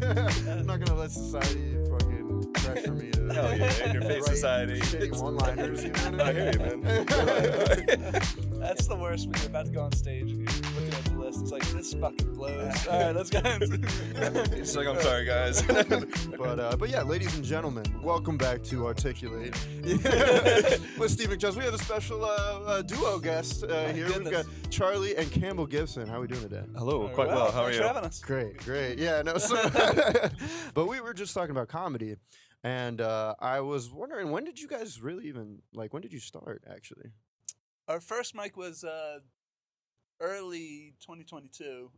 I'm not gonna let society fucking pressure me to. Hell yeah, in your face, write society. shitty one-liners. You know what I hear you, man. That's the worst when you're about to go on stage and you're looking at the list. It's like, this fucking blows. All right, let's go. It's like, I'm sorry, guys. But yeah, ladies and gentlemen, welcome back to Articulate with Steve McJones. We have a special duo guest here. Goodness. We've got Charlie and Campbell Gibson. How are we doing today? Hello, quite well. How are Thanks you? for having us. Great. Yeah, no. So, but we were just talking about comedy, and I was wondering, when did you guys really even when did you start actually? Our first mic was early 2022,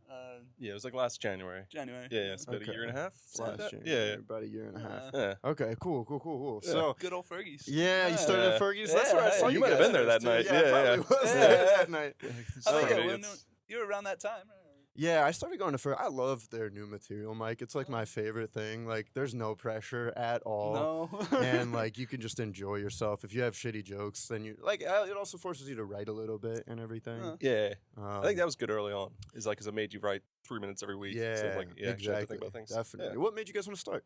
Yeah, it was like last January. January. Yeah, it's about a year and a half. something Last like that. January, Yeah. about a year and a half. Yeah. Okay, cool. Yeah. So. Good old Fergie's. Yeah, you started at Fergie's. That's where I Yeah, saw you you. might have guys been there that first, night. too. Yeah, I yeah. probably was Yeah. there that night. I think Idiots. you were around that time, right? Yeah, I started going to Fergie. I love their new material, Mike. It's like my favorite thing. Like, there's no pressure at all. No. And you can just enjoy yourself. If you have shitty jokes, then you it also forces you to write a little bit and everything. Yeah. I think that was good early on. Is because it made you write 3 minutes every week. Yeah, So actually have to exactly. think about things. Definitely. Yeah. What made you guys want to start?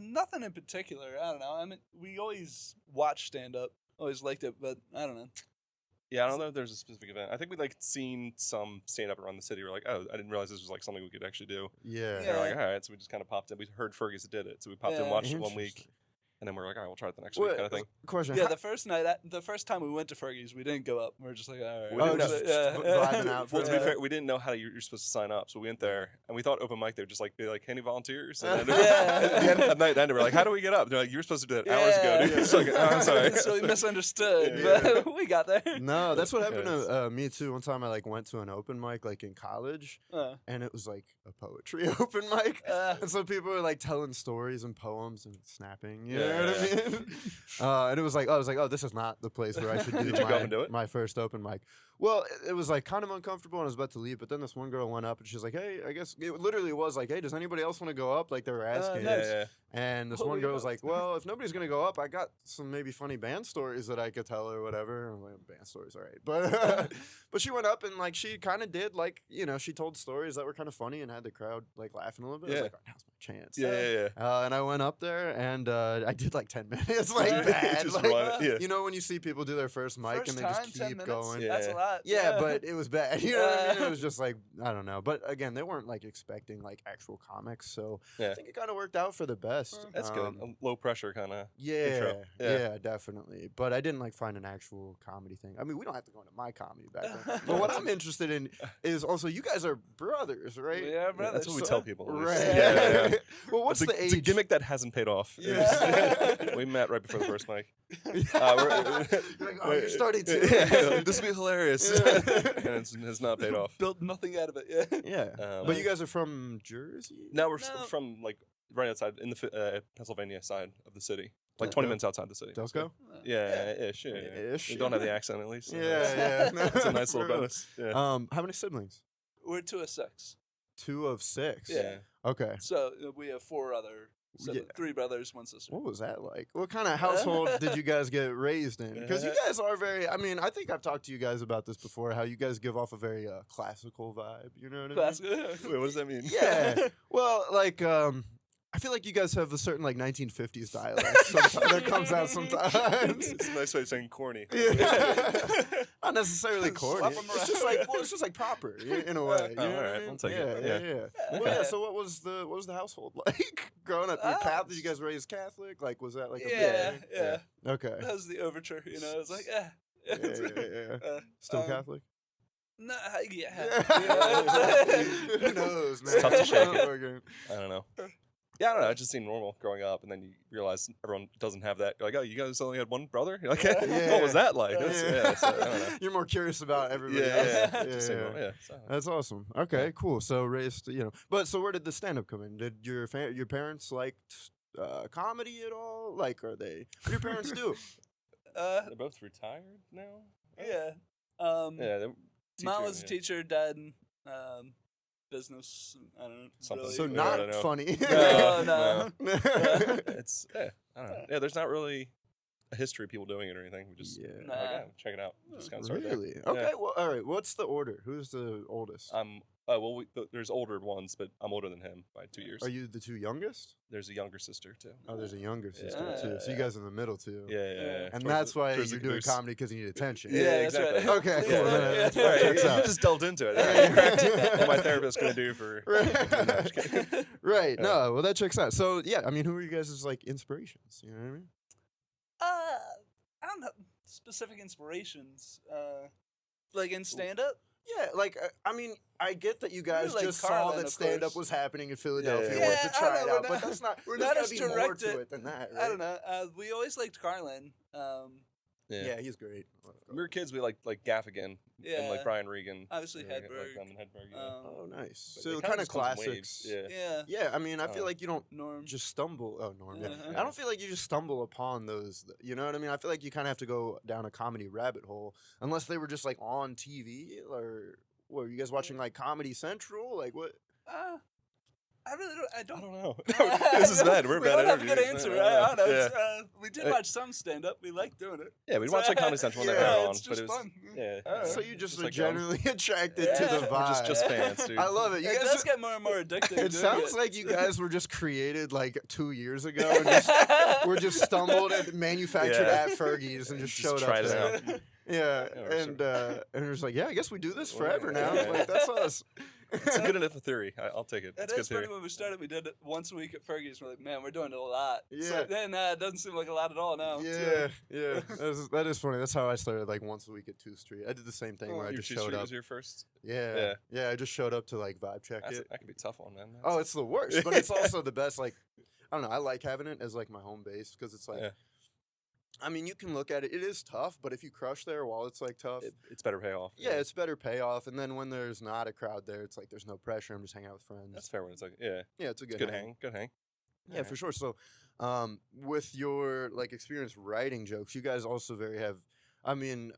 Nothing in particular. I don't know. I mean, we always watched stand-up. Always liked it, but I don't know. Yeah, I don't know if there's a specific event. I think we'd seen some stand up around the city. We're like, oh, I didn't realize this was something we could actually do. Yeah. And we're like, all right, so we just kind of popped in. We heard Fergie's that did it, so we popped in, Yeah. watched it 1 week, Interesting. and then we're like, all right, we'll try it the next week, kind of thing. Question. Yeah, how- the first time we went to Fergie's, we didn't go up. We were just like, all right. We didn't know- vibing out. Well, to be Yeah. fair, we didn't know how you're supposed to sign up, so we went there and we thought open mic they would just be like, any volunteers? And then at the end of the night, we're like, how do we get up? They're like, you were supposed to do that hours ago, dude. Yeah. It's like, oh, I'm sorry. So we misunderstood, Yeah. but we got there. No, that's what happened Yes. to me too. One time I went to an open mic in college, Uh, and it was a poetry open mic. uh, And so people were telling stories and poems and snapping. You know Yeah. what I mean? And it was I was like, oh, this is not the place where I should do Did you go up and do it? my first open mic. Well, it was kind of uncomfortable, and I was about to leave. But then this one girl went up, and she's like, hey, I guess it literally was hey, does anybody else want to go up? They were asking. nice. Yeah. And this What one were girl you was about like, well, if nobody's going to go up, I got some maybe funny band stories that I could tell or whatever. I'm like, band stories, all right. But but she went up and she kind of did she told stories that were kind of funny and had the crowd laughing a little bit. I was Yeah. like, oh, now's my chance. Yeah. And I went up there and I did 10 minutes, Yeah. bad. Just run it, yeah. You know when you see people do their first mic first and they time, just 10 keep minutes? going. Yeah. That's a lot. Yeah, but it was bad. You know what I mean? It was just I don't know. But again, they weren't expecting actual comics, so Yeah. I think it kind of worked out for the best. That's good. A low pressure kind of. Yeah, intro. yeah, definitely. But I didn't find an actual comedy thing. I mean, we don't have to go into my comedy background. But what I'm interested in is also you guys are brothers, right? We are brothers. That's what we tell people. Right. Yeah. Well, what's it's the It's a age? gimmick that hasn't paid off. Yeah. We met right before the first mic. You're oh, you're starting to. Yeah, this will be hilarious. Yeah. And it has not paid off. Built nothing out of it. Yeah. Yeah. But you guys are from Jersey? Now we're No. from right outside in the Pennsylvania side of the city, 20 Okay. minutes outside the city. Delco? Yeah, ish. Yeah. Ish. We don't have the accent at least. so Yeah, yeah. It's a nice For little real. bonus. Yeah. How many siblings? We're 2 of 6. 2 of 6. Yeah. Okay. So we have 4 other, Yeah. 3 brothers, 1 sister. What was that like? What kind of household did you guys get raised in? Because you guys are very, I mean, I think I've talked to you guys about this before, how you guys give off a very classical vibe. You know what I mean? Classic. Wait, what does that mean? Yeah. Well, I feel like you guys have a certain 1950s dialect that comes out sometimes. It's a nice way of saying corny. Yeah. Not necessarily corny. Slap 'em It's just it's just proper in a way. You know Oh, what I alright, mean? I'll take yeah, it. Yeah, Yeah. yeah. Well, yeah. So what was the household like growing up? You're Catholic? Did you guys raised Catholic? Was that a big Yeah, thing? yeah. Okay. That was the overture, It was like, Yeah, yeah. Still Catholic? No, yeah. Who knows, man? It's tough to shake it. Okay. I don't know. Yeah, I don't know. It just seemed normal growing up, and then you realize everyone doesn't have that. You're like, oh, you guys only had one brother? You're like, Yeah. what was that like? That's, Yeah. yeah, so, I don't know. You're more curious about everybody Yeah, else. yeah, just seemed normal, yeah. So, That's awesome. Okay, cool. So raised, but so where did the stand up come in? Did your parents comedy at all? Are they? What do your parents do? they're both retired now. right? Yeah. Yeah. They're Mom was a teaching, teacher, dad, business. I don't know. Something. Really. So Yeah, I not don't know. funny. No, no. It's I don't know. Yeah, there's not really. a history of people doing it or anything. We just like, Nah. yeah, check it out. Just kind of started Really? there. Okay. Yeah. Well, all right. What's the order? Who's the oldest? Well, there's older ones, but I'm older than him by 2 years. Are you the two youngest? There's a younger sister too. Oh, there's a younger sister Yeah, too. So you guys are in the middle too. Yeah. And Towards that's why towards the you're doing caboose. comedy because you need attention. Yeah, that's exactly. right. Okay, Please cool. don't. Then that's Yeah. why it You checks out. just delved into it. What my therapist gonna do for? Right. Right. Yeah. No, well that checks out. So yeah, I mean, who are you guys' like inspirations? You know what I mean? I don't have specific inspirations. Like in stand up. Yeah, like I mean, I get that you guys like just saw Carlin, that of stand up course. was happening in Philadelphia. Yeah, Went yeah. to try I it know, out, we're but not- that's not. we're there's not gotta as be more direct to it. it than that, right? I don't know. We always liked Carlin. Yeah, he's great. We were kids. We like Gaffigan Yeah. and like Brian Regan. Obviously Yeah, Hedberg. Like Hedberg. Yeah. Oh, nice. But So they kind of just come in classics. waves, Yeah. Yeah. Yeah, I mean, I feel Oh. like you don't Norm. just stumble. Oh, Norm. Yeah. Uh-huh. I don't feel like you just stumble upon those. You know what I mean? I feel like you kind of have to go down a comedy rabbit hole, unless they were just like on TV or. What, are you guys watching like Comedy Central? Like what? I really don't. I I don't. don't know. This is bad. We're we bad don't have a good interviewers. answer. Yeah. I don't know. Yeah. It's, we did watch some stand up. We like doing it. Yeah, we'd watch like Comedy Central when they Yeah, were on, it's but just it was fun. yeah. Alright. So you just Just are like, generally attracted to Yeah. the We're vibe. just fans, dude. I love it. You It guys. does get more and more addicting. It doing sounds it. like you guys were just created like 2 years ago and just were just stumbled and manufactured Yeah. at Fergie's and just showed tried up it there. out. Yeah, for and it was like, yeah, I guess we do this forever Yeah. now. Yeah. Like that's us. It's good enough a theory. I'll take it. It It's good is funny theory. when we started. We did it once a week at Fergie's. We're like, man, we're doing it a lot. Yeah. So then it doesn't seem like a lot at all now. Yeah, yeah, that is funny. That's how I started, like once a week at 2th Street. I did the same thing where I Your just 2 showed Street up. was your first. Yeah, I just showed up to like vibe check it. That could be a tough one, man. Oh, it's the worst, but it's also the best. Like, I don't know. I like having it as like my home base because it's like, Yeah. I mean, you can look at it. It is tough, but if you crush there while it's like tough, It's better payoff. yeah, it's better payoff. And then when there's not a crowd there, it's like there's no pressure. I'm just hanging out with friends. That's fair when it's like yeah, It's a good, good hang. hang, good hang. Yeah, for sure. So, with your like experience writing jokes, you guys also have. I mean,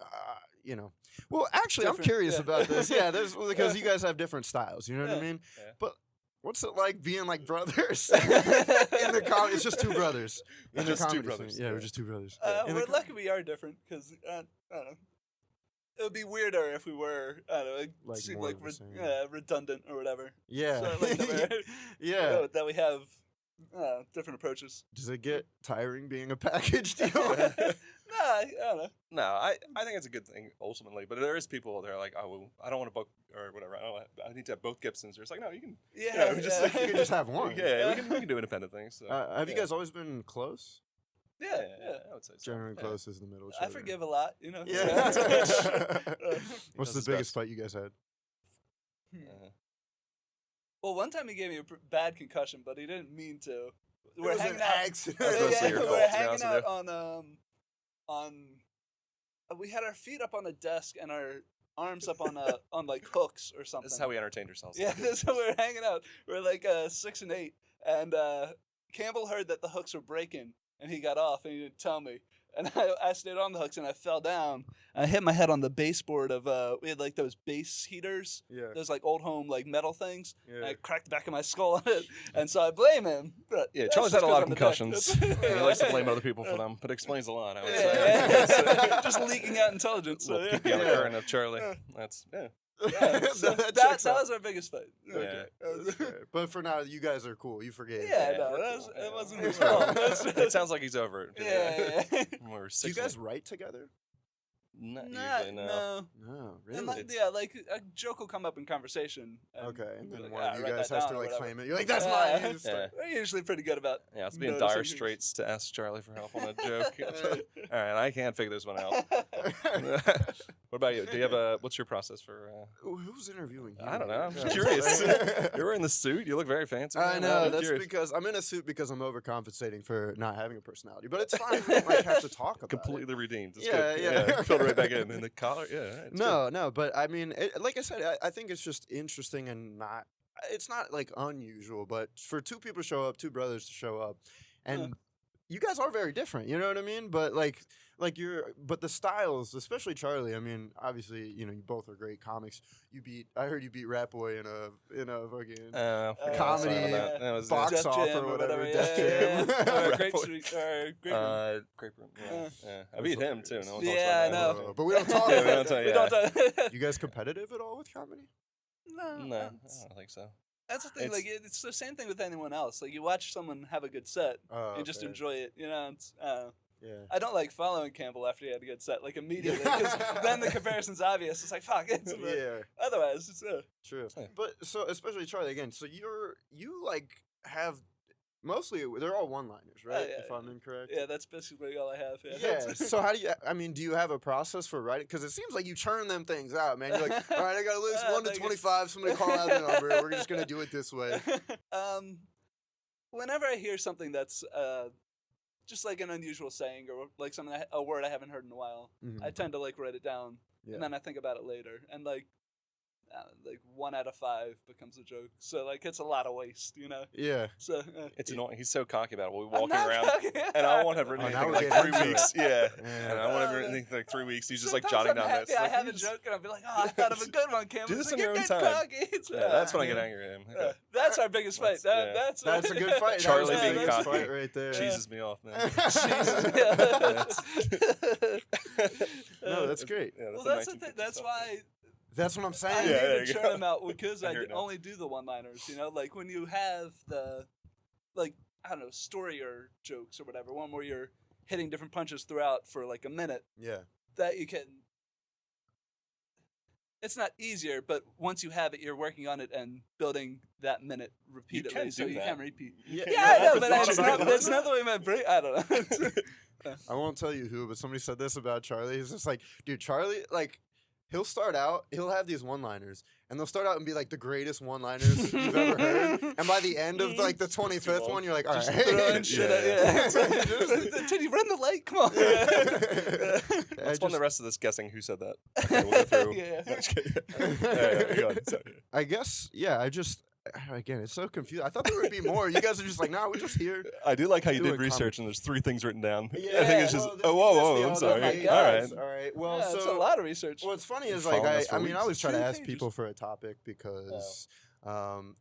you know. Well, actually, I'm Different, curious yeah. about this. Yeah, there's because you guys have different styles. You know what I Yeah. mean? Yeah. But what's it like being like brothers in the comedy? It's just two brothers. In Just the two comedy brothers, scene. Yeah, yeah. we're just two brothers. In the We're co- lucky we are different because I don't know. It would be weirder if we were. I don't know. It Like seemed more like of the same. redundant or whatever. Yeah. So I like that, we're- Yeah. that we have different approaches. Does it get tiring being a package deal? I don't know. No, I think it's a good thing ultimately, but there is people that are like, oh, well, I don't want to book or whatever. I need to have both Gibsons. Or it's like, no, you can. Yeah, we just you can just have one. Yeah, we can do independent things. So. Have you yeah. guys always been close? yeah. I would say so. Generally Yeah. close is the middle. I forgive a lot, you know. Yeah. He What's does the his biggest best. fight you guys had? Uh-huh. Well, one time he gave me a bad concussion, but he didn't mean to. It was an accident. That's mostly your fault, to we're be hanging honest out with on we had our feet up on a desk and our arms up on on like hooks or something. This is how we entertained ourselves. Yeah, so we were hanging out. We were like 6 and 8, and Campbell heard that the hooks were breaking, and he got off, and he didn't tell me. And I stayed on the hooks, and I fell down. I hit my head on the baseboard of we had like those base heaters, Yeah. those like old home like metal things. And Yeah. I cracked the back of my skull on it, and so I blame him. But Yeah, that's Charlie's just had a lot 'cause of I'm a dick. concussions. And he likes to blame other people for them, but it explains a lot, I would Yeah, say. yeah. Just leaking out intelligence. So, Little yeah. peeky on the Yeah. current of Charlie. Yeah. That's So That that checks out. was our biggest fight. Yeah. That's fair. But for now, you guys are cool. You forgave. Yeah, Yeah, no, we're it cool. wasn't Yeah. his fault. It sounds like he's over it. Yeah, yeah. When we were Do you 6 guys write together? Not Not, usually, no. no. No, And really. like a joke will come up in conversation. Okay, and we're then like, one of you write guys that has down to or like whatever. claim it. You're like, that's Yeah. mine. You just start- We're usually pretty good about. Yeah, it's being noticing dire things. straits to ask Charlie for help on a joke. All right, I can't figure this one out. What about you? Do you have what's your process for? Who's interviewing you? I don't know. I'm just Yeah. curious. You're wearing the suit. You look very fancy. I know. I'm That's curious. because I'm in a suit because I'm overcompensating for not having a personality. But it's fine. We don't like have to talk about it. Completely redeemed. It's Yeah, good. yeah. Filled right back in the collar. Yeah. It's No, but I mean, like I said, I think it's just interesting and not. It's not like unusual, but for two people to show up, two brothers to show up, and you guys are very different. You know what I mean? But but the styles, especially Charlie. I mean, obviously, you both are great comics. I heard you beat Rat Boy in a fucking comedy That was box Def off Jam or whatever. yeah, Def yeah, Jam. yeah. Rat Grape Boy. Street, Grape Room. Grape Room. Yeah. I beat him too. No one talks Yeah, about I that. know. But we don't talk Yeah, about we don't that. talk- We don't talk. You guys competitive at all with comedy? No, No, I don't think so. that's the thing. It's- Like, it's the same thing with anyone else. Like, you watch someone have a good set, and just fair. enjoy it. It's, Yeah. I don't like following Campbell after he had a good set, like immediately, because then the comparison's obvious. It's like fuck. Yeah. Otherwise, it's True. Yeah. But so especially Charlie again. So you like have mostly they're all one-liners, right? yeah, if I'm incorrect. yeah. That's basically all I have. Yeah. So how do you? I mean, do you have a process for writing? Because it seems like you churn them things out, man. You're like, all right, I got a list 1 to Like 25. Somebody call out a number. We're just gonna do it this way. Whenever I hear something that's just like an unusual saying or like a word I haven't heard in a while, Mhm. I tend to like write it down Yeah. and then I think about it later. And like 1 out of 5 becomes a joke. So like it's a lot of waste, Yeah. So It's annoying. He's so cocky about it. We'll be I'm walking not around, cocky. and I won't have written Oh, now anything we're in like getting 3 into weeks. Yeah. Yeah. And I won't have written anything in like 3 weeks. He's just like Sometimes jotting I'm down happy this. I Like, have a you just- joke and I'll be like, oh, I thought of a good one, Campbell. Do this It's on like, your "You're own getting time." cocky. It's, Yeah, that's when I get angry at him. Okay. That's our biggest fight. That's- That's a good fight. Charlie That was being the biggest cocky. fight right there. Cheeses me off, man. No, that's great. Yeah, Well, the that's the 1950s thing. That's stuff. why That's what I'm I saying. Yeah, need there to you churn go. them out because I I hear it now. only do the one-liners. Like when you have the, like I don't know, story or jokes or whatever, one where you're hitting different punches throughout for like a minute. Yeah. That you can. It's not easier, but once you have it, you're working on it and building that minute repeatedly, can so do you that. can repeat. Yeah, Yeah, I know, that's but the that's thought. that's not the way my brain. I don't know. I won't tell you who, but somebody said this about Charlie. He's just like, dude, Charlie, like, he'll have these one-liners, and they'll start out and be like the greatest one-liners you've ever heard. And by the end of like the 25th one, you're like, all right. Throwing shit at Did he run the light? Come on. Let's spend the rest of this guessing who said that. Okay, we'll go through. Yeah. No, just kidding. Yeah, go ahead. Sorry. I guess, yeah, again, it's so confusing. I thought there would be more. You guys are just like, nah, we're just here. I do like how you Doing did research and there's 3 things written down. Yeah, I think it's just, well, whoa, I'm that's sorry. the other All thing. right. All right. Well, Yeah, it's a so lot of research. what's funny is Following like us for I mean, I always try to 2 ask pages. people for a topic because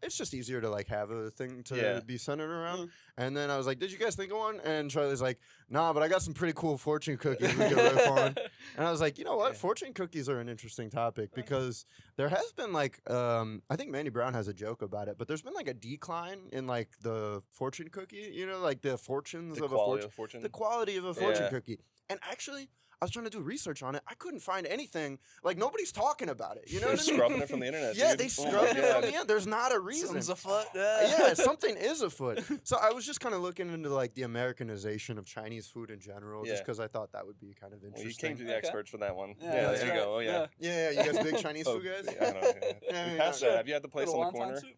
it's just easier to like have a thing to Yeah. be centered around. Mm. And then I was like, "Did you guys think of one?" And Charlie's like, "Nah, but I got some pretty cool fortune cookies we could riff on." And I was like, "You know what? Yeah. Fortune cookies are an interesting topic because there has been like I think Mandy Brown has a joke about it, but there's been like a decline in like the fortune cookie. Like the fortunes The of a quality fortune, of fortune. the quality of a fortune Yeah. cookie. And actually, I was trying to do research on it. I couldn't find anything. Like nobody's talking about it. You know They're what I mean? scrubbing it from the internet. Yeah, dude. they Oh scrubbed my it from God. the end. There's not a reason. Something's afoot. Yeah, something is afoot. So I was just kind of looking into like the Americanization of Chinese food in general, just Yeah. because I thought that would be kind of Well, interesting. you came to the Okay. experts for that one. Yeah, Yeah, that's there you right. go. Oh, yeah. Yeah, you guys big Chinese Oh, food guys? I don't know. Yeah. Yeah, We yeah, passed sure. that. Have you had the place Little on the wonton corner? soup?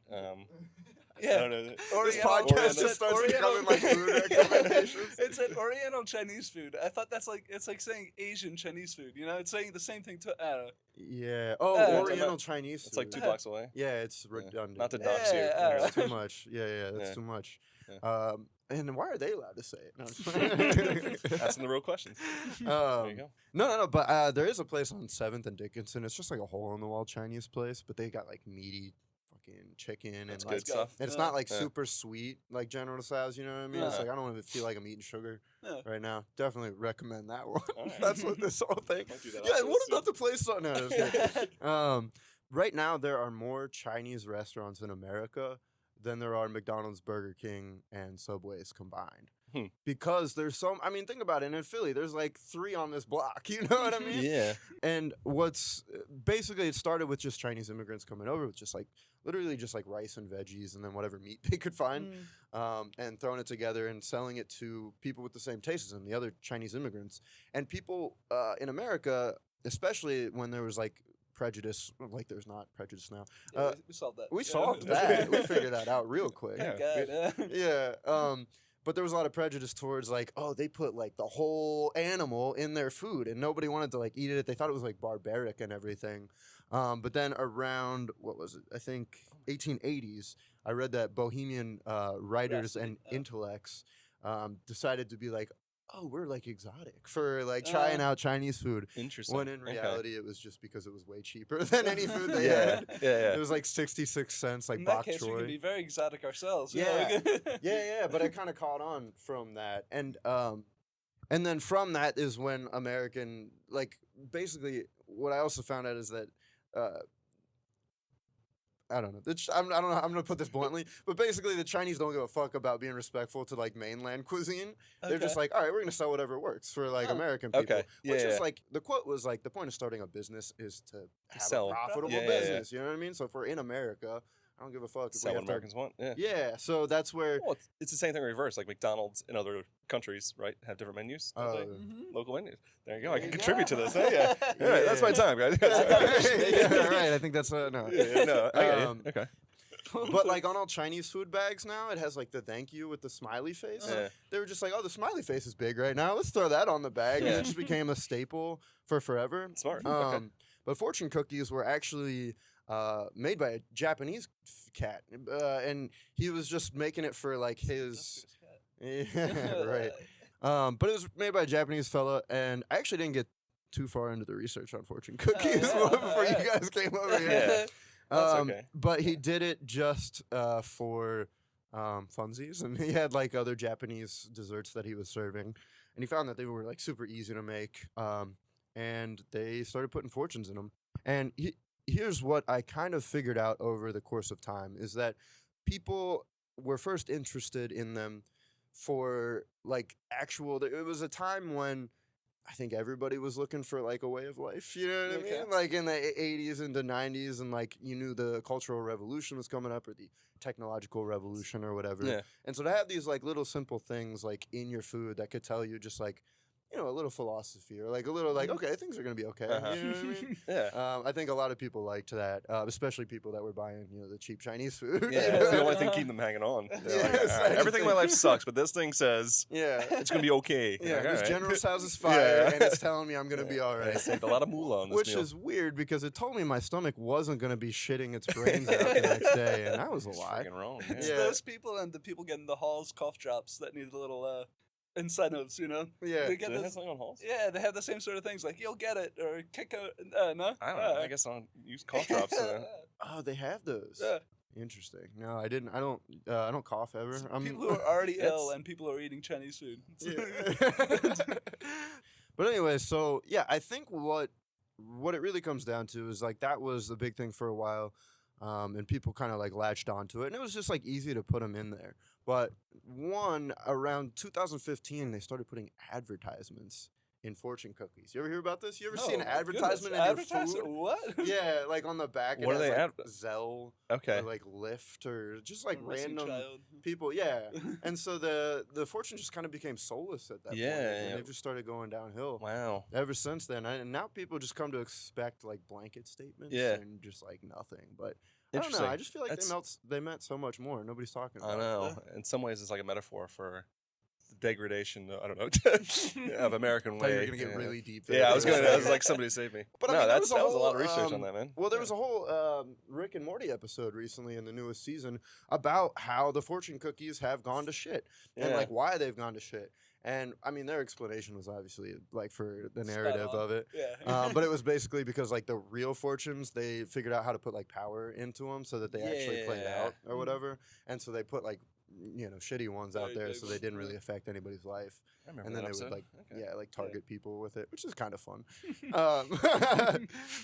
I Yeah. don't know. This Oriental- podcast Oriental- just starts Oriental- becoming like food recommendations. It's an Oriental Chinese food. I thought it's like saying Asian Chinese food. It's saying the same thing to. I don't know. Yeah. Oh, Yeah. Oriental Chinese food. It's like 2 blocks away. Yeah, it's Yeah. redundant. Not to Yeah, dox you. yeah, That's too much. Yeah, that's Yeah. too much. Yeah. And why are they allowed to say it? No, it's Asking the real questions. fine. There you go. No. But there is a place on 7th and Dickinson. It's just like a hole-in-the-wall Chinese place, but they got like meaty fucking chicken That's and good like stuff. it's Yeah. not like Yeah. super sweet like General Tso's. You know what I mean? It's Yeah. like I don't even feel like I'm eating sugar Yeah. right now. Definitely recommend that one. All right. That's what this whole thing. Might do that Yeah, and what afterwards, about too. the place? No, just kidding. Right now, there are more Chinese restaurants in America than there are McDonald's, Burger King, and Subways combined. Hmm. Because there's so, I mean, think about it. In Philly, there's like 3 on this block. You know what I mean? Yeah. And basically, it started with just Chinese immigrants coming over with just like, literally just like rice and veggies and then whatever meat they could find. And throwing it together and selling it to people with the same tastes as them, the other Chinese immigrants. And people in America, especially when there was like prejudice, like there's not prejudice now. Yeah, we solved that. We Yeah. solved that. We figured that out real quick. Yeah. Thank God. Yeah. But there was a lot of prejudice towards like, oh, they put like the whole animal in their food and nobody wanted to like eat it. They thought it was like barbaric and everything. But then around, what was it? I think 1880s, I read that Bohemian writers and intellects decided to be like, oh, we're like exotic for like trying out Chinese food. Interesting. When in reality, it was just because it was way cheaper than any food they Yeah, had. yeah. It was like 66 cents, like In that bok case, we choy. can be very exotic ourselves. Yeah. Yeah. But I kind of caught on from that, and then from that is when American, like, basically what I also found out is that. I don't know. I don't know. I'm gonna put this bluntly, but basically, the Chinese don't give a fuck about being respectful to like mainland cuisine. They're just like, all right, we're gonna sell whatever works for like American people. Okay. Yeah, Which is yeah. like the quote was like the point of starting a business is to have sell. a profitable Yeah, yeah, business. You know what I mean? So if we're in America, I don't give a fuck. If we Sell what have to- Americans want. Yeah. Yeah. So that's where. Well, it's the same thing in reverse. Like McDonald's in other countries, right, have different menus. Don't they? Mhm. Local menus. There you go. I There can you contribute to go. this. Yeah. All right, that's my time, guys. Yeah, right. I think that's no. Yeah, no, I get you. Okay. But like on all Chinese food bags now, it has like the thank you with the smiley face. Yeah. They were just like, oh, the smiley face is big right now. Let's throw that on the bag. And Yeah. it just became a staple for forever. Smart. Okay. But fortune cookies were actually made by a Japanese cat, and he was just making it for like his. Yeah, right. But it was made by a Japanese fella, and I actually didn't get too far into the research on fortune cookies before you guys came over here. Yeah. That's okay. But he did it just for funsies, and he had like other Japanese desserts that he was serving, and he found that they were like super easy to make, and they started putting fortunes in them. And here's what I kind of figured out over the course of time is that people were first interested in them for like actual. It was a time when I think everybody was looking for like a way of life. You know what I mean? Like in the 80s and the 90s, and like you knew the Cultural Revolution was coming up or the technological revolution or whatever. Yeah. And so to have these like little simple things like in your food that could tell you just like, you know, a little philosophy or like a little like, okay, things are going to be okay. Uh-huh. You know what I mean? Yeah. I think a lot of people liked that, especially people that were buying, you know, the cheap Chinese food. Yeah, you it's the know? only thing keeping them hanging on. They're like, Yes, "All right, everything in my life anything." sucks, but this thing says Yeah. it's gonna be okay. Yeah, Like, all this right. General's house is fire, Yeah. and it's telling me I'm going to be all I right. saved a lot of moolah on this Which meal. is weird because it told me my stomach wasn't going to be shitting its brains out the next day, and that was a lie. Freaking wrong. It's Yeah. those people and the people getting the Halls cough drops that need a little incentives, you know? Yeah. They get Do they have this, something on Halls? yeah, they have the same sort of things like you'll get it or kick out. No, I don't know. I guess I don't use cough drops. Oh, they have those. Yeah. Interesting. No, I didn't. I don't cough ever. People who are already ill It's- and people who are eating Chinese food. Yeah. But anyway, so yeah, I think what it really comes down to is like that was the big thing for a while, and people kind of like latched onto it, and it was just like easy to put them in there. But around 2015, they started putting advertisements in fortune cookies. You ever hear about this? You ever see an Oh, my advertisement goodness. in your food? What? Yeah, like on the back. What it are has, they like, Zelle Okay. or like Lyft or just like Missing random child. people. Yeah, and so the fortune just kind of became soulless at that point. Yeah, And yeah. they've just started going downhill Wow. ever since then. And now people just come to expect like blanket statements Yeah. and just like nothing. But I don't know. Interesting. I just feel like That's- they meant so much more. Nobody's talking about I it. know. In some ways, it's like a metaphor for the degradation. I don't know of American I thought you way. were gonna get yeah. really deep. Yeah, I was going going. I was like, somebody save me. But I no, mean, there that was was a lot of whole, research on that, man. Well, there was a whole Rick and Morty episode recently in the newest season about how the fortune cookies have gone to shit and Yeah. like why they've gone to shit. And I mean, their explanation was obviously like for the Spot narrative on. of it. Yeah. But it was basically because like the real fortunes, they figured out how to put like power into them so that they actually played Yeah. out or whatever. And so they put like, you know, shitty ones out Very there big so they ones, didn't yeah. really affect anybody's life. I remember And then that they would episode. like, Okay. like target people with it, which is kind of fun.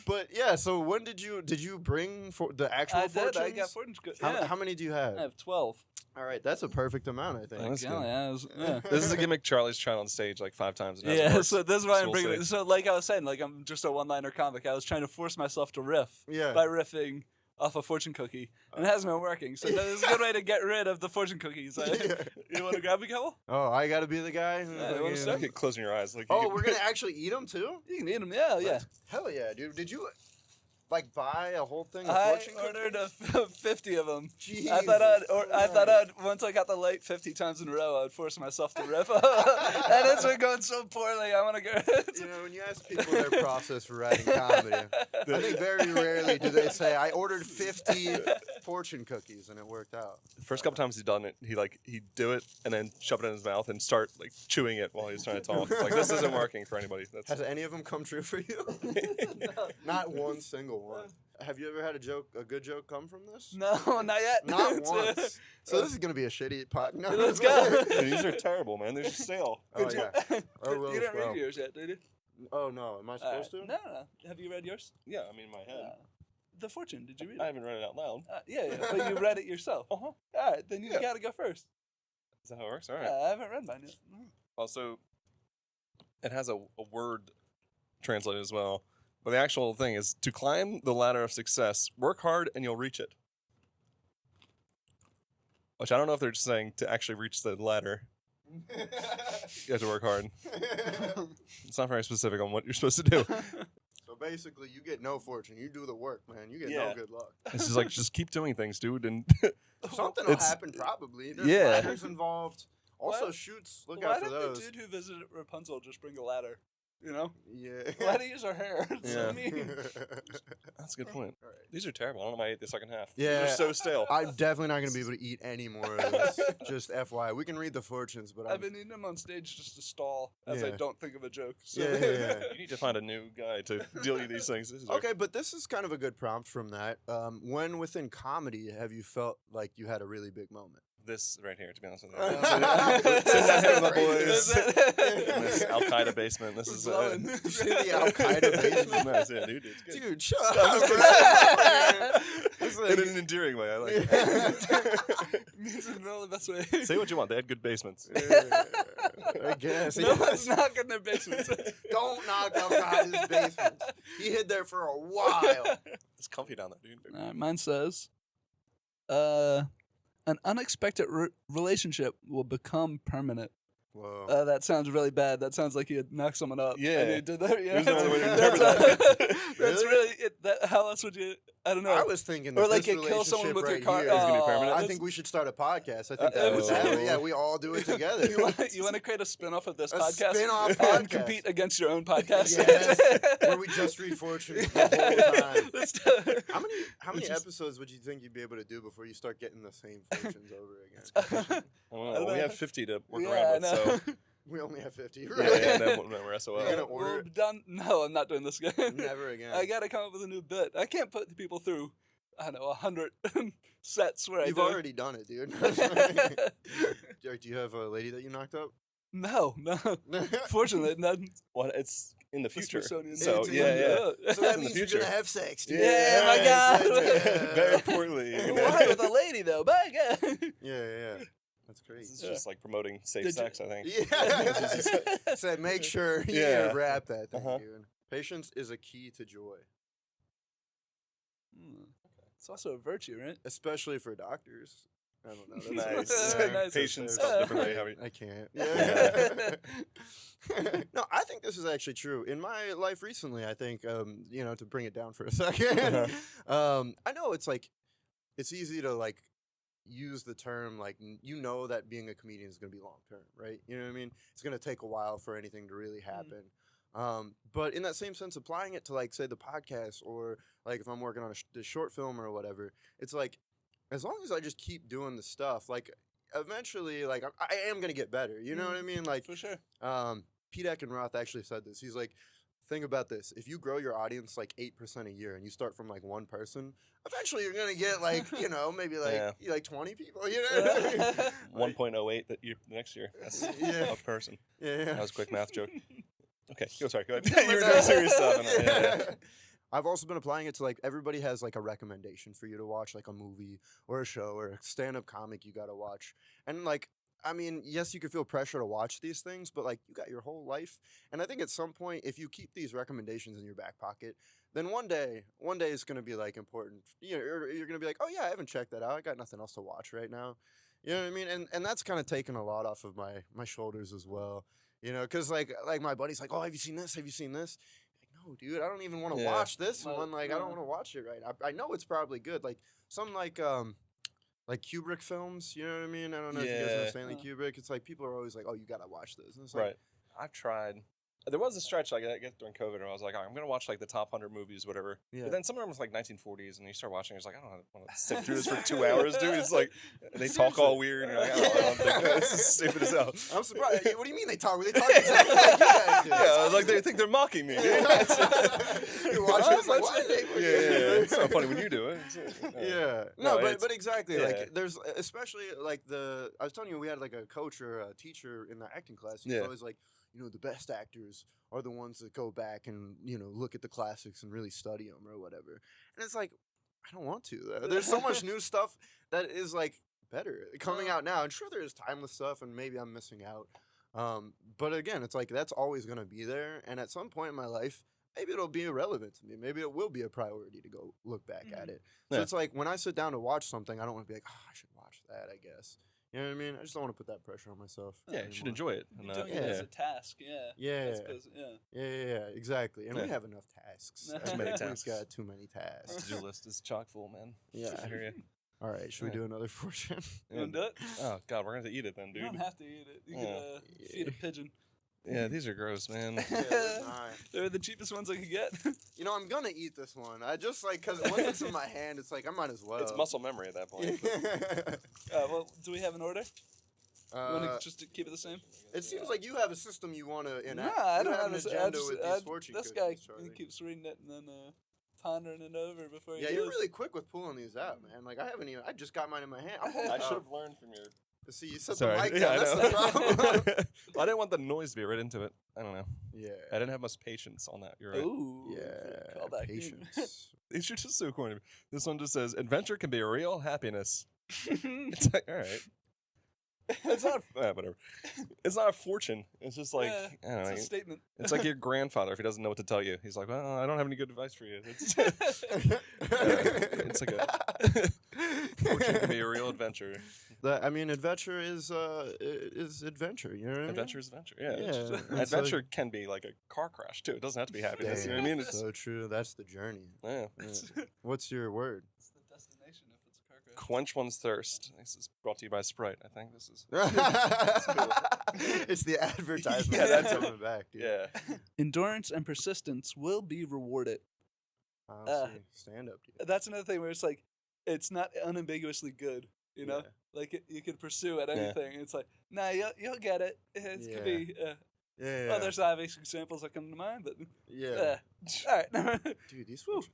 But yeah, so when did you bring for the actual I did. fortunes? I got fortune cookies. How, Yeah. how many do you have? I have 12. All right, that's a perfect amount, I think. That's yeah, good. yeah, it was- yeah. This is a gimmick Charlie's tried on stage like 5 times. And it hasn't Yeah, worked. so this is why So I'm we'll bringing see. it. So, like I was saying, like I'm just a one-liner comic. I was trying to force myself to riff Yeah. by riffing off a fortune cookie, and it hasn't been working. So this is a good way to get rid of the fortune cookies. Yeah. You want to grab a couple? Oh, I got to be the guy. Yeah, you wanna Fucking- start? Okay, closing your eyes. Like, Oh, you we're gonna actually eat them too? You can eat them. Yeah, yeah. Hell yeah, dude! Did you like buy a whole thing of I fortune ordered cookies? 50 of them. Jesus I thought Christ. once I got the light 50 times in a row, I'd force myself to riff. And it's been going so poorly. I want to go. You know, when you ask people their process for writing comedy, I think very rarely do they say, I ordered 50 fortune cookies, and it worked out. The first couple times he'd done it, he'd do it and then shove it in his mouth and start like chewing it while he was trying to talk. Like this isn't working for anybody. Has any of them come true for you? No. Not one single one. Have you ever had a good joke come from this? No, not yet. Not once. So this is gonna be a shitty pot. No, Let's go. These are terrible, man. They're just stale. Oh yeah. Oh, You well, didn't well. read yours yet, did you? Oh no, am I supposed to? No. Have you read yours? Yeah, I mean in my head. The Fortune. Did you read it? I haven't read it out loud. Yeah, but you read it yourself. Uh-huh. All right, then you gotta go first. Is that how it works? All right. I haven't read mine yet. Also, it has a word translated as well. But the actual thing is to climb the ladder of success, work hard and you'll reach it. Which I don't know if they're just saying to actually reach the ladder, you have to work hard. It's not very specific on what you're supposed to do. So basically, you get no fortune. You do the work, man. You get Yeah. no good luck. It's just like, just keep doing things, dude. And Something will It's- happen probably. There's Yeah. ladders involved. Also, What? shoots. Look Why out for did those. the dude who visited Rapunzel just bring a ladder? You know? Yeah. Why do you use her hair? It's so Yeah. mean. that's a good point. All right. These are terrible. I don't know why I ate the second half. Yeah. They're so stale. I'm definitely not going to be able to eat any more of this. Just FYI. We can read the fortunes, but I've been eating them on stage just to stall as I Yeah. don't think of a joke. So. Yeah. You need to find a new guy to deal you these things. This is Okay, but this is kind of a good prompt from that. When within comedy have you felt like you had a really big moment? this right here, to be honest with you. Sitting Sitting down here with my Great. boys. In this al-Qaeda basement. This is Glowing. The Al-Qaeda basement? Nice, yeah, dude. It's good. Dude, shut I'm up, just bro. It's like- In an endearing way. I like it. Means in the best way. Say what you want. They had good basements. I guess. No one's knocking their basements. Don't knock on God's basement. He hid there for a while. It's comfy down there, dude. All right, mine says, an unexpected relationship will become permanent. Whoa. That sounds really bad. That sounds like you had knocked someone up. Yeah. And you did that. Yeah. There's no other way to That's, interpret that. that's Really? really it. How else would you? I don't know. I was thinking or that like this you kill someone with relationship your right car. here is gonna be permanent. I that's- think we should start a podcast. I think that would Oh. happen. Yeah, we all do it together. You want to create a spin-off of this A podcast spin-off and podcast. compete against your own podcast? Yes, where we just read fortunes the whole time. Let's do it. How many Just- episodes would you think you'd be able to do before you start getting the same fortunes over again? Well, we have 50 to work Yeah, around I with, so We only have 50. yeah, Really? yeah, then we're SOL. You're gonna We're order it? done. No, I'm not doing this again. Never again. I gotta come up with a new bit. I can't put the people through, I don't know, 100 sets where You've I do. already done it, dude. Do you have a lady that you knocked up? No. Fortunately, none. Well, it's in the future. Smithsonian. So, It's in yeah, the- yeah. So that in the means you're future. gonna have sex, dude. Yeah, my Nice. God. Yeah. Very importantly. Why with a lady though? My God. Yeah. That's This crazy. is just like promoting safe Did you- sex, I think. Yeah. Said make sure you Yeah. wrap that thing, Uh-huh. dude. Patience is a key to joy, It's also a virtue, right? especially for doctors. I don't know. Nice. Nice. Patience That's spelled differently. How we- I can't. Yeah. No, I think this is actually true. In my life recently, I think, to bring it down for a second, I know it's like, it's easy to like use the term like, that being a comedian is going to be long term, right? You know what I mean? It's going to take a while for anything to really happen. But in that same sense, applying it to like, say, the podcast or like if I'm working on the short film or whatever, it's like, as long as I just keep doing the stuff, like eventually, like I am going to get better. You know what I mean? Like, For sure. Pete Eckenroth actually said this. He's like, think about this. If you grow your audience like 8% a year and you start from like one person, eventually you're going to get like, maybe like, Yeah. like 20 people, you know what I mean? 1.08 that year next year. That's Yeah. a person. Yeah. That was a quick math joke. Okay, sorry, go ahead. You were doing serious stuff. And, yeah. I've also been applying it to like everybody has like a recommendation for you to watch, like a movie or a show or a stand-up comic you got to watch. And like, I mean, yes, you could feel pressure to watch these things, but like you got your whole life. And I think at some point, if you keep these recommendations in your back pocket, then one day it's going to be like important. You're going to be like, oh yeah, I haven't checked that out. I got nothing else to watch right now. You know what I mean? And that's kind of taken a lot off of my shoulders as well. Because like my buddy's like, oh, have you seen this? Have you seen this? Like, no, dude, I don't even want to Yeah. watch this Well, one. Like, I don't no. want to watch it right. I know it's probably good. Like some like Kubrick films. You know what I mean? I don't know if you guys know Yeah. Stanley Kubrick. It's like people are always like, oh, you gotta watch this. And it's like, Right. I've tried. There was a stretch like I guess during COVID where I was like, I'm gonna watch like the top 100 movies, whatever. Yeah. But then some of them was like 1940s, and you start watching, it's like I don't want to sit through this for 2 hours, dude. It's like they talk all weird. And you're like, I don't think this is stupid as hell. I'm surprised. What do you mean they talk? They talk exactly like you guys do. Yeah, like they think they're mocking me. Dude. You watch it, it's like, why are they? Yeah. It's not funny when you do it. Yeah. No, But exactly. yeah. Like there's especially like I was telling you we had like a coach or a teacher in the acting class. He's always like, the best actors are the ones that go back and look at the classics and really study them or whatever. And it's like, I don't want to. There's so much new stuff that is like better coming out now. And sure, there is timeless stuff, and maybe I'm missing out. But again, it's like that's always gonna be there. And at some point in my life, maybe it'll be irrelevant to me. Maybe it will be a priority to go look back at it. So it's like when I sit down to watch something, I don't want to be like, I should watch that, I guess. You know what I mean? I just don't want to put that pressure on myself. Yeah, you should enjoy it. You're doing it as a task, Yeah. Yeah, Exactly. And we have enough tasks. Too many tasks. We've got too many tasks. To-do list is chock full, man. Yeah. I hear you. All right, should we do another fortune? You want to do it? Oh, God, we're going to eat it then, You dude. don't have to eat it. You can feed a pigeon. Yeah, these are gross, man. They're the cheapest ones I could get. I'm going to eat this one. I just because once it's in my hand, it's like I might as well. It's muscle memory at that point. Well, do we have an order? You want to just keep it the same? It seems like you have a system you want to enact. Nah, I You don't have have an this. agenda with these fortune This guy cookies, Charlie. keeps reading it and then pondering it over before he Yeah, goes. you're really quick with pulling these out, man. Like I just got mine in my hand. I should have learned from your... See, you set Sorry. the mic Yeah, down. I That's know. the problem. I didn't want the noise to be right into it. I don't know. Yeah. I didn't have much patience on that. You're right. Ooh. Yeah. Callback. Patience. These are just so corny. This one just says, adventure can be a real happiness. It's like, all right. It's not whatever. It's not a fortune. It's just like I don't know. It's a statement. It's like your grandfather if he doesn't know what to tell you. He's like, well, I don't have any good advice for you. It's like a fortune can be a real adventure. Adventure is adventure. You know what I mean? Adventure is adventure. Yeah. Yeah. Adventure can be like a car crash too. It doesn't have to be happiness. You know what I mean? It's, so true. That's the journey. yeah. What's your word? It's the destination if it's a car crash. Quench one's thirst. This is brought to you by Sprite. I think this is. It's the advertisement. Yeah, that's that's coming back. Dude. Yeah. Endurance and persistence will be rewarded. Honestly, stand up. Dude. That's another thing where it's like, it's not unambiguously good. You know, like you could pursue at anything. It's like, nah, you'll get it. It could be. Yeah. Well, there's obvious examples that come to mind, but Yeah. all right. Dude, these fortunes,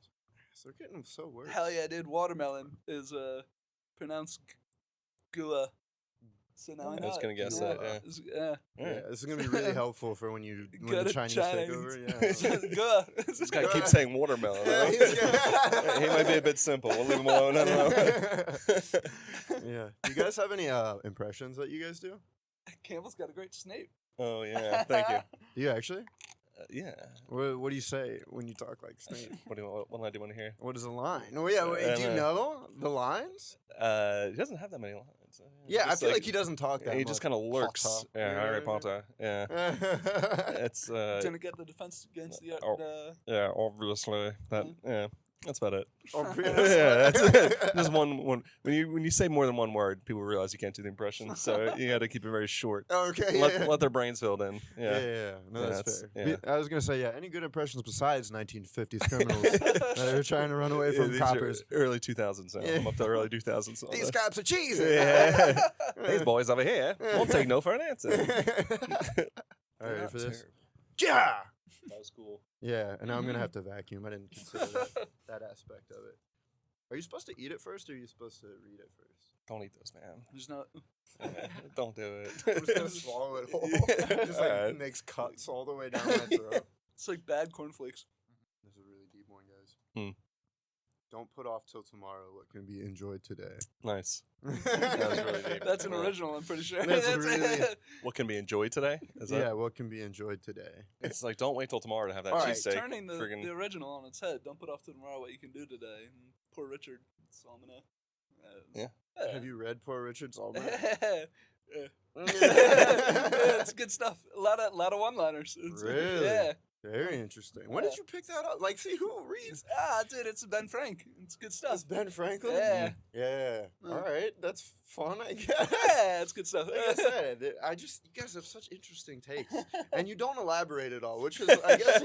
they're getting so worse. Hell yeah, dude. Watermelon is pronounced gua. So now I know. I was gonna guess that. Yeah. Yeah, this is gonna be really helpful for when Go the to Chinese China. take over. Yeah. Gua. This guy keeps saying watermelon. Yeah, He might be a bit simple. We'll leave him alone. I don't know. Yeah. Do you guys have any impressions that you guys do? Campbell's got a great Snape. Oh yeah, thank you. Do you actually? Yeah. What do you say when you talk like Snape? What line do you want to hear? What is a line? Oh yeah, wait, do you know the lines? He doesn't have that many lines. Yeah, I feel like he doesn't talk that much. He just kind of lurks. Potter. Yeah, Harry Potter. Yeah. It's Didn't get the defense against the. yeah, obviously that. Yeah, that's about it. Obviously. Yeah, that's it. Just one. When you say more than one word, people realize you can't do the impression. So you got to keep it very short. Okay. Let their brains fill in. Yeah. Yeah. No, Yeah, that's that's- fair. yeah. I was gonna say, any good impressions besides 1950s criminals that are trying to run away from these coppers? are early 2000s now. Yeah. I'm up to early 2000s. so These cops are cheesy. Yeah. These boys over here won't take no for an answer. All right, for this. Terrible. Yeah. That was cool. Yeah, and now I'm gonna have to vacuum. I didn't consider that aspect of it. Are you supposed to eat it first, or are you supposed to read it first? Don't eat those, man. There's no. Don't do it. I'm just gonna swallow it whole. Just like Alright. makes cuts all the way down my throat. It's like bad cornflakes. This is a really deep one, guys. Hmm. Don't put off till tomorrow what can be enjoyed today. Nice. That was really deep. That's an original, I'm pretty sure. That's really- What can be enjoyed today? Is that? Yeah, what can be enjoyed today? It's like don't wait till tomorrow to have that All right, cheesesteak. Turning the Friggin' original on its head. Don't put off to tomorrow what you can do today. And poor Richard Salmona. Yeah. Have you read Poor Richard's Almanac? Yeah, it's good stuff. A lot of one-liners. Really? Yeah. Very interesting. When did you pick that up? Like, see who reads? Dude, it's Ben Frank. It's good stuff. It's Ben Franklin. Yeah. Yeah. All right, that's fun. I guess. Yeah, it's good stuff. Like I said, you guys have such interesting takes, and you don't elaborate at all, which is, I guess,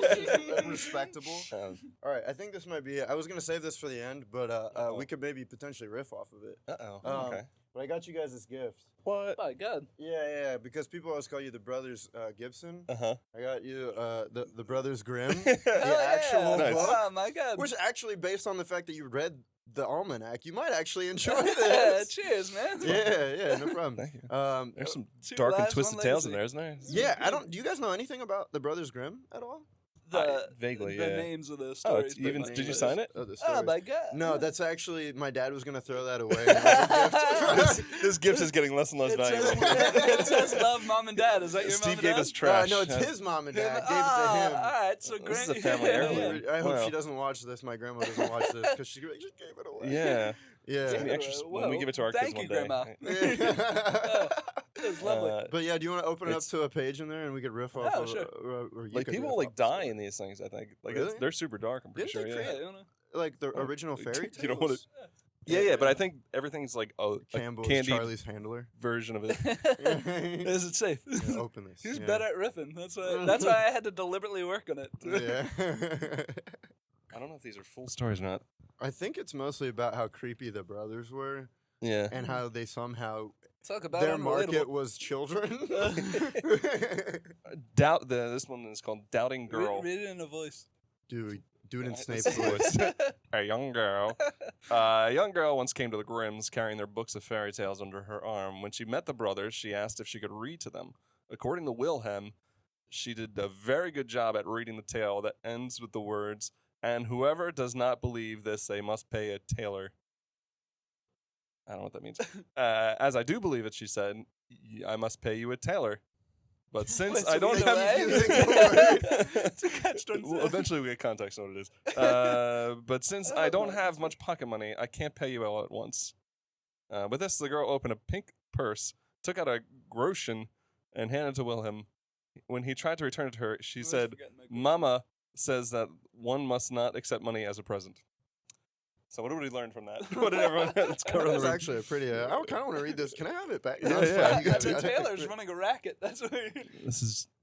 respectable. All right, I think this might be it. I was gonna save this for the end, but we could maybe potentially riff off of it. Okay. But I got you guys this gift. What? My God. Yeah, because people always call you the Brothers Gibson. Uh-huh. I got you the Brothers Grimm, Hell the actual Nice. book, Oh, my God. which actually, based on the fact that you read the almanac, you might actually enjoy Yeah, this. cheers, man. Yeah, no problem. Thank you. There's some Two dark and lives, twisted one tales in legacy. there, isn't there? Yeah, I don't. Do you guys know anything about the Brothers Grimm at all? Vaguely, the yeah. names of the Oh, stories. it's but even. not Did you the- sign it? Oh, the Oh, stories. my God. No, that's actually my dad was gonna throw that away. As a gift. This gift is getting less and less It says, valuable. it says love mom and dad. Is that your mom Steve and gave dad? us trash. No, it's his mom and dad. Gave it to Ah, him. all right, so This great. is a family heirloom. I hope Wow. she doesn't watch this. My grandma doesn't watch this because she gave it away. Yeah. It's gonna be Yeah. extra when we give it to our Thank kids you, one Grandma. day. It's lovely. But yeah, do you want to open it up It's- to a page in there and we could riff off? Oh, of, sure. or you Like could people riff like off the die story. in these things. I think like Really? they're super dark. I'm pretty Didn't sure. they Yeah. Yeah, you know. like the original fairy tales. You don't want to. Yeah, but I think everything's like a Campbell is candied Charlie's handler. version of it. Is it safe? Yeah, open this. He's yeah. better at riffing. That's why I had to deliberately work on it. Yeah. I don't know if these are full stories or not. I think it's mostly about how creepy the brothers were Yeah. and how they somehow Talk about their unrelatable. market was children. This one is called Doubting Girl. Read it in a voice. Do it in Alright, Snape's this is- voice. A young girl once came to the Grimms carrying their books of fairy tales under her arm. When she met the brothers, she asked if she could read to them. According to Wilhelm, she did a very good job at reading the tale that ends with the words, "And whoever does not believe this, they must pay a tailor." I don't know what that means. As I do believe it, she said, "I must pay you a tailor." But since Wait, so I don't either have... way? It's a catch-22. Well, eventually we get context on what it is. But since I don't have much pocket money, I can't pay you all at once. With this, the girl opened a pink purse, took out a groschen, and handed it to Wilhelm. When he tried to return it to her, she said, "Mama says that one must not accept money as a present." So what did we learn from that? What did everyone? Let's go around the That's room. actually a pretty. I kind of want to read this. Can I have it back? Yeah, No, it's yeah. fine. You got The it. tailor's running a racket. That's what.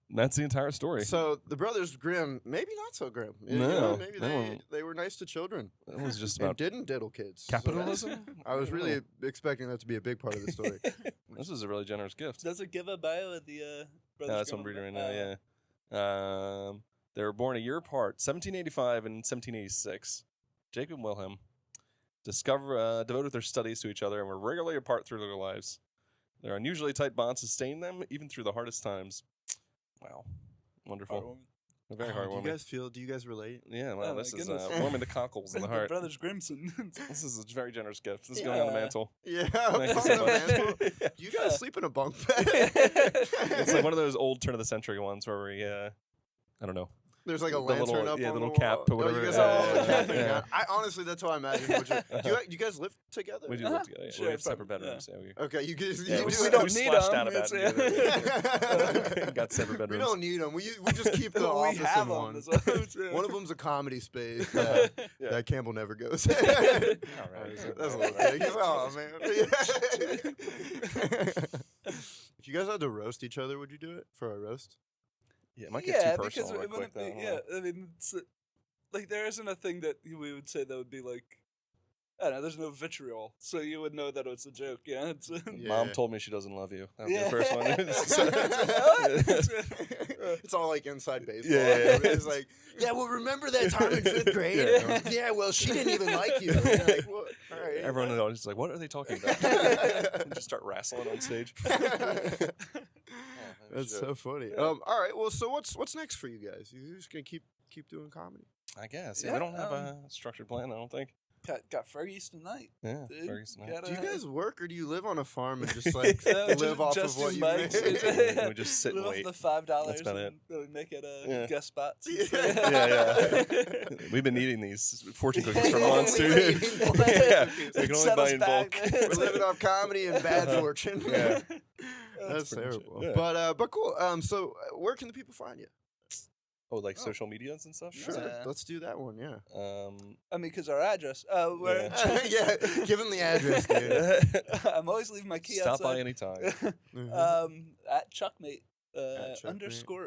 That's the entire story. So the brothers Grimm, maybe not so grim. You No, know, maybe no. they were nice to children That was just and about didn't diddle kids. So that's- capitalism. I was really expecting that to be a big part of the story. This is a really generous gift. Does it give a bio of the brothers? That's what I'm Grimm? reading right now. Yeah. They were born a year apart, 1785 and 1786. Jacob and Wilhelm devoted their studies to each other and were regularly apart through their lives. Their unusually tight bond sustained them even through the hardest times. Wow, wonderful, Heartwarming. a very Do heartwarming. you guys feel? Do you guys relate? Yeah, Oh wow, my this is goodness. warming the cockles in the The heart. brothers Grimson. This is a very generous gift. This is going on the Yeah. mantle. Yeah. Thank you on so the much. mantle. Do you guys Yeah. sleep in a bunk bed? It's like one of those old turn of the century ones where we, I don't know. There's like a the lantern little- up yeah, on the the little cap wall. or Oh, whatever. you guys Yeah, have all the yeah, camping yeah. out. I honestly, that's how I imagine. Do you guys live together? We do Uh-huh. live together. Yeah. Sure, we have fun. separate bedrooms. Yeah, we, Okay, you guys. yeah, you we, do we it. don't need splashed 'em. out about It's- it. Got separate We bedrooms. don't need them. We just keep the we office have in them. one. That's what I'm saying. One of them's a comedy space Yeah. that Campbell never goes. All right. That's a little big. Oh man. If you guys had to roast each other, would you do it for a roast? Yeah, it might get too personal because real it quick. wouldn't be. Though. Yeah, I mean, it's, like there isn't a thing that we would say that would be like. I don't know. There's no vitriol, so you would know that it's a joke. Yeah, it's. Mom told me she doesn't love you. That was Yeah. the first one. It's all like inside baseball. Yeah. It's like, yeah, well, remember that time in 5th grade? Yeah. Yeah, well, she didn't even like you. And you're like, well, all right. Everyone in the audience is like, "What are they talking about?" And just start wrestling on stage. That's so funny. All right. Well, so what's next for you guys? You're just gonna keep doing comedy? I guess. Yeah, Yeah, we don't have a structured plan. I don't think. got Fergie's tonight. Yeah, Dude, Ferguson. gotta- Do you guys work or do you live on a farm and just like No, live off just of what do you mics. make? We just sit and Live off wait. the $5. That's about it. Really make it Yeah. guest spots. Yeah. We've been eating these fortune cookies for Yeah, months, we've dude. been eating fortune Yeah, cookies. we can only Set buy us in back. bulk. We're living off comedy and bad fortune. Yeah. That's pretty much it. terrible. Yeah. But cool. So where can the people find you? Oh, like social medias and stuff? Sure, Yeah. let's do that one. Yeah. I mean, because our address. We're Yeah, give him the address, dude. I'm always leaving my key Stop outside. by anytime. At Chuckmate. Chuckmate.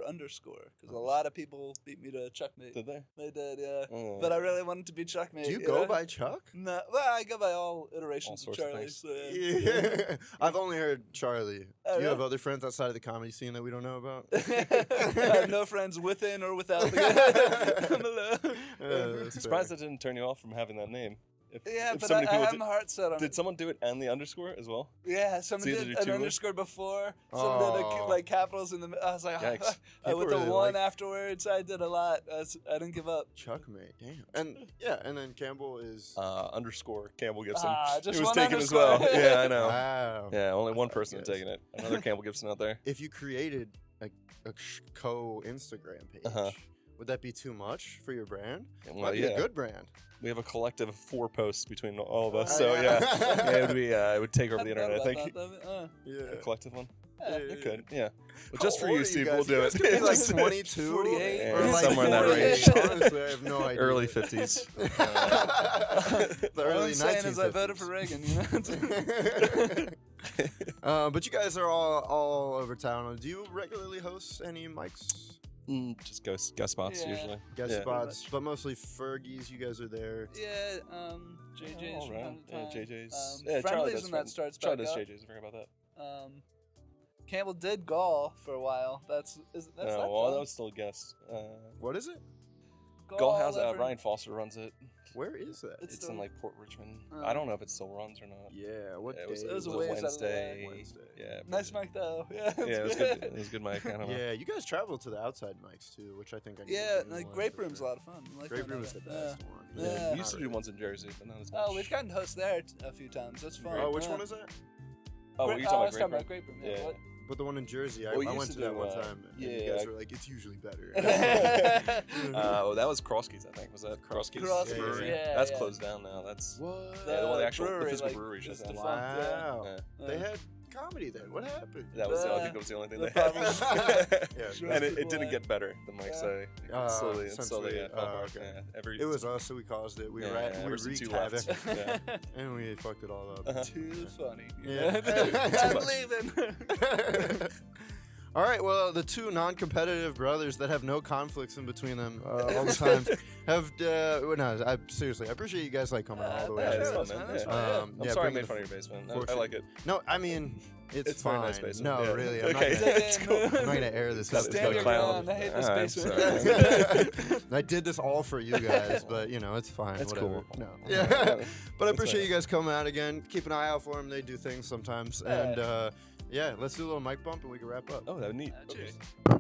Underscore. Because a lot of people beat me to Chuckmate. Did they? They did, yeah. Oh. But I really wanted to be Chuckmate. Do you know? go by Chuck? No, well, I go by all iterations All of sorts of Charlie. things. So, yeah. Yeah. I've only heard Charlie. Oh, Do you have really? other friends outside of the comedy scene that we don't know about? I have no friends within or without the I'm alone. That's Surprised fair. that didn't turn you off from having that name. Yeah, if but so many I people have did, my heart set on did it. someone do it and the underscore as well? Yeah, someone So you had did to do an two? underscore before. Someone did Oh. like capitals in the. I was like, Yikes. People with the really one like- afterwards. I did a lot. I didn't give up. Chuckmate, damn. And yeah, and then Campbell is. Underscore Campbell Gibson. Just it was one taken as underscore. well. Yeah, I know. Wow. Yeah, only one Fuck person had yes. taken it. Another Campbell Gibson out there. If you created a co-Instagram page, Uh-huh. would that be too much for your brand? Well, Might be yeah. a good brand. We have a collective of 4 posts between all of us, Oh, so yeah. yeah, it would be. It would take over the Hadn't internet. I thought think about that, Yeah. a collective one. Yeah, It could, yeah. But How just for old you, are Steve, guys? we'll do You it. guys could be like Just 22, 48, or yeah, like somewhere in that 48. range. Honestly, I have no idea. Early 50s. The All early I'm saying is I 1950s. voted for Reagan. You know. But you guys are all over town. Do you regularly host any mics, Just guest spots Yeah. usually. guest Yeah. spots, but mostly Fergie's? You guys are there. Yeah, JJ's All from right. time to Yeah, time. JJ's. Friendlies Charlie does when that friend- starts Charlie back does up. JJ's. I forgot about that. Campbell did Gall for a while. That's No, not well, fun. that was still a guest. What is it? Gull has Everett. Ryan Foster runs it. Where is that? It's It's still- in like Port Richmond. Oh. I don't know if it still runs or not. Yeah. What Yeah, day? it was a a ways out of the Wednesday. Wednesday. Yeah. Nice mic though. Yeah, Yeah, it was good. It was good mic. I don't know. Yeah, you guys travel to the outside mics too, which I think I need Yeah, to do like more Grape for Room's a sure. lot of fun. I like Grape going Room there. is the Yeah. best one. Yeah. We used to do ones in Jersey, but not as much. Oh, we've gotten hosts there a few times. That's fun. Oh, which yeah. one is that? Oh, were you talking I was about talking Grape about Grape Room. Yeah. Yeah. What? But the one in Jersey, I Well, we went used to to that do, one time, and you yeah. guys were like, "It's usually better." That was Krosky's, I think. Was that Krosky's? Krosky's, Brewery? yeah, That's yeah. closed down now. That's What? yeah, the one, the The actual the brewery, physical like, brewery shut is down. defunct. Wow. Yeah. They had comedy there. What happened? That was I think that was the only thing the they had. Yeah, Sure. And it People didn't like- get better. The mic say slowly and slowly. essentially, Fell apart. okay. Yeah, every It was us, so we caused it. We yeah, rat, we ever since wreaked you left. havoc, Yeah. and we fucked it all up. Uh-huh. Too funny. Yeah. I'm much. leaving. All right, well, the two non-competitive brothers that have no conflicts in between them all the time have. Well, no, seriously, I appreciate you guys like coming all the way. Yeah, out it's here. fun, man. man. That's Yeah. fun, I'm yeah, sorry I bringing made the fun of your basement. I fortune. like it. No, I mean it's It's a very fine. nice basement. No, Yeah. really, I'm Okay. not It's Dig cool. in. I'm not gonna air this. Got it. out. Stand your clown. ground. I hate this Alright, basement. sorry. I did this all for you guys, but you know it's fine. That's whatever. cool. No, Yeah. yeah, but I That's appreciate right. you guys coming out again. Keep an eye out for them. They do things sometimes, and yeah, let's do a little mic bump and we can wrap up. Oh, that was neat. Cheers. Okay.